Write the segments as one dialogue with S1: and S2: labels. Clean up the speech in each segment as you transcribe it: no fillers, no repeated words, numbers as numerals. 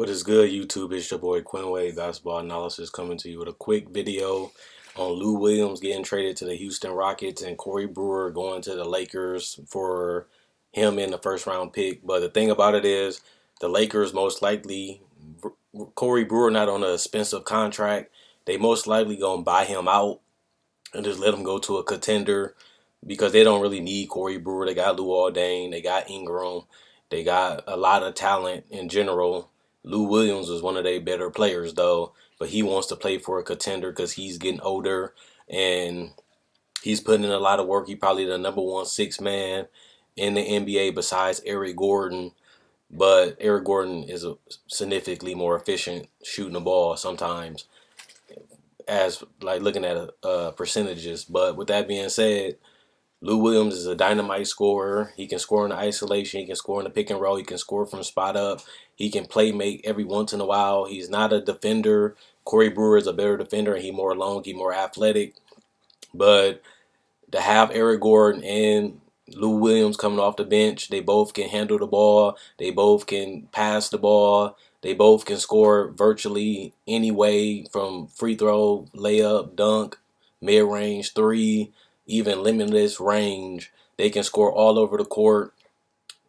S1: What is good, YouTube? It's your boy Quinway, Basketball Analysis, coming to you with a quick video on Lou Williams getting traded to the Houston Rockets and Corey Brewer going to the Lakers for him in the first round pick. But the thing about it is, the Lakers most likely, Corey Brewer not on an expensive contract, they most likely gonna buy him out and just let him go to a contender because they don't really need Corey Brewer. They got Lou Aldain, they got Ingram, they got a lot of talent in general. Lou Williams was one of their better players though, but he wants to play for a contender because he's getting older and he's putting in a lot of work. He probably the number one six man in the NBA besides Eric Gordon. But Eric Gordon is significantly more efficient shooting the ball sometimes, as like looking at percentages. But with that being said, Lou Williams is a dynamite scorer. He can score in the isolation. He can score in the pick and roll. He can score from spot up. He can play make every once in a while. He's not a defender. Corey Brewer is a better defender, and he's more long. He's more athletic. But to have Eric Gordon and Lou Williams coming off the bench, they both can handle the ball. They both can pass the ball. They both can score virtually any way from free throw, layup, dunk, mid-range, three, even limitless range. They can score all over the court.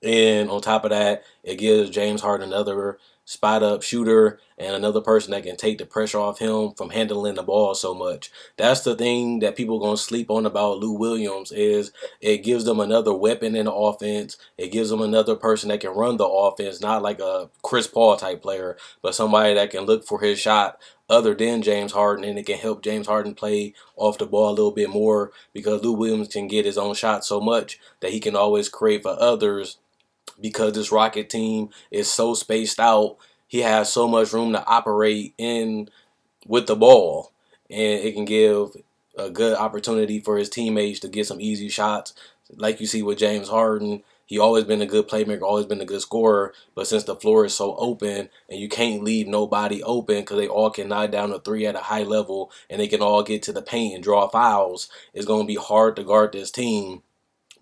S1: And on top of that, it gives James Harden another spot up shooter and another person that can take the pressure off him from handling the ball so much. That's the thing that people are going to sleep on about Lou Williams is it gives them another weapon in the offense. It gives them another person that can run the offense, not like a Chris Paul type player, but somebody that can look for his shot other than James Harden, and it can help James Harden play off the ball a little bit more because Lou Williams can get his own shot so much that he can always create for others because this Rocket team is so spaced out. He has so much room to operate in with the ball, and it can give a good opportunity for his teammates to get some easy shots. Like you see with James Harden, he always been a good playmaker, always been a good scorer, but since the floor is so open and you can't leave nobody open because they all can knock down a three at a high level and they can all get to the paint and draw fouls, it's going to be hard to guard this team.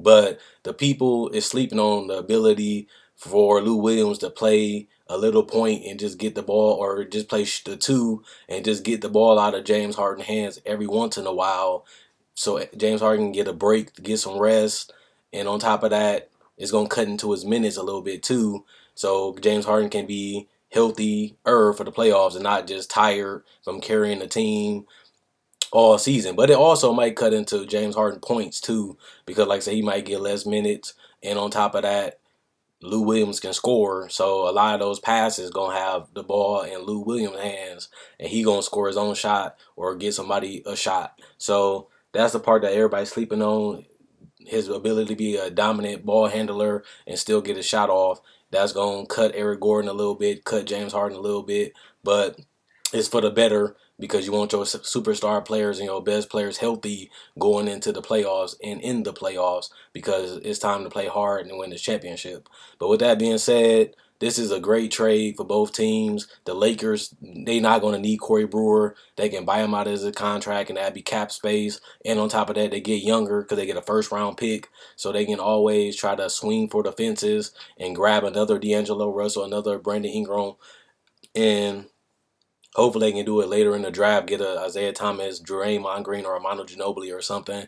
S1: But the people is sleeping on the ability for Lou Williams to play a little point and just get the ball, or just play the two and just get the ball out of James Harden's hands every once in a while, so James Harden can get a break, get some rest, and on top of that, it's gonna cut into his minutes a little bit too, so James Harden can be healthier for the playoffs and not just tired from carrying the team all season. But it also might cut into James Harden points too, because like I say, he might get less minutes, and on top of that, Lou Williams can score. So a lot of those passes gonna have the ball in Lou Williams' hands, and he gonna score his own shot or get somebody a shot. So that's the part that everybody's sleeping on. His ability to be a dominant ball handler and still get a shot off. That's gonna cut Eric Gordon a little bit, cut James Harden a little bit, but it's for the better because you want your superstar players and your best players healthy going into the playoffs and in the playoffs because it's time to play hard and win the championship. But with that being said, this is a great trade for both teams. The Lakers, they not going to need Corey Brewer. They can buy him out as a contract and that'd be cap space. And on top of that, they get younger because they get a first round pick. So they can always try to swing for the fences and grab another D'Angelo Russell, another Brandon Ingram. And hopefully they can do it later in the draft, get a Isaiah Thomas, Draymond Green, or Armando Ginobili or something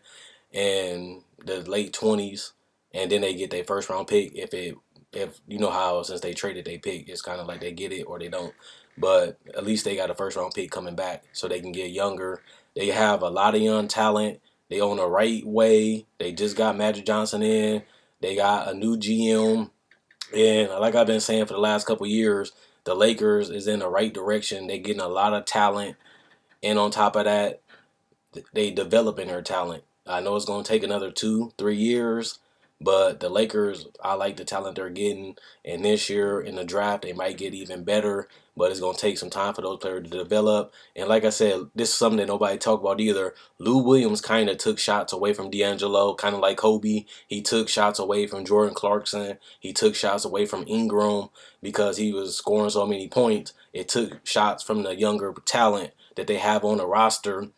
S1: in the late 20s, and then they get their first round pick. If you know how since they traded their pick, it's kind of like they get it or they don't. But at least they got a first round pick coming back so they can get younger. They have a lot of young talent. They own the right way. They just got Magic Johnson in. They got a new GM. And like I've been saying for the last couple years, the Lakers is in the right direction. They're getting a lot of talent, and on top of that, they developing their talent. I know it's going to take another 2, 3 years, but the Lakers, I like the talent they're getting. And this year in the draft, they might get even better, but it's going to take some time for those players to develop. And like I said, this is something that nobody talked about either. Lou Williams kind of took shots away from D'Angelo, kind of like Kobe. He took shots away from Jordan Clarkson. He took shots away from Ingram because he was scoring so many points. It took shots from the younger talent that they have on the roster,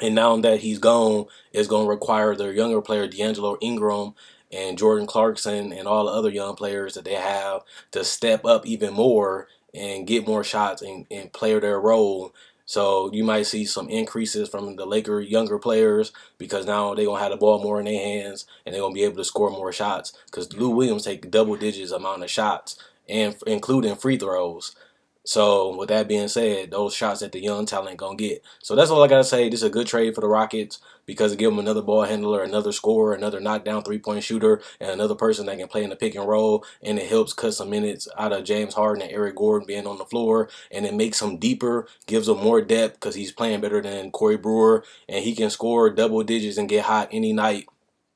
S1: and now that he's gone, it's going to require their younger player, D'Angelo Ingram and Jordan Clarkson and all the other young players that they have to step up even more and get more shots and play their role. So you might see some increases from the Laker younger players because now they're gonna have the ball more in their hands and they're gonna be able to score more shots. Because Lou Williams take double digits amount of shots and including free throws. So with that being said, those shots that the young talent gonna get. So that's all I gotta say. This is a good trade for the Rockets because it give them another ball handler, another scorer, another knockdown 3-point shooter, and another person that can play in the pick and roll. And it helps cut some minutes out of James Harden and Eric Gordon being on the floor, and it makes him deeper, gives him more depth because he's playing better than Corey Brewer, and he can score double digits and get hot any night.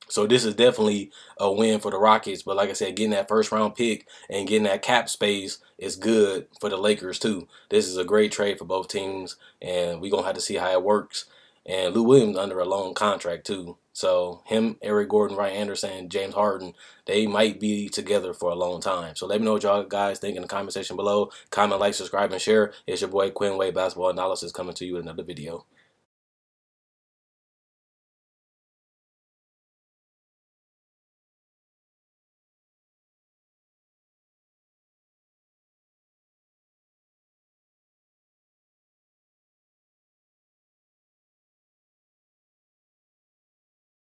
S1: So this is definitely a win for the Rockets. But like I said, getting that first round pick and getting that cap space is good for the Lakers too. This is a great trade for both teams, and we're gonna have to see how it works. And Lou Williams under a long contract too. So him, Eric Gordon, Ryan Anderson, James Harden, they might be together for a long time. So let me know what y'all guys think in the comment section below. Comment, like, subscribe, and share. It's your boy Quinn Way Basketball Analysis coming to you in another video.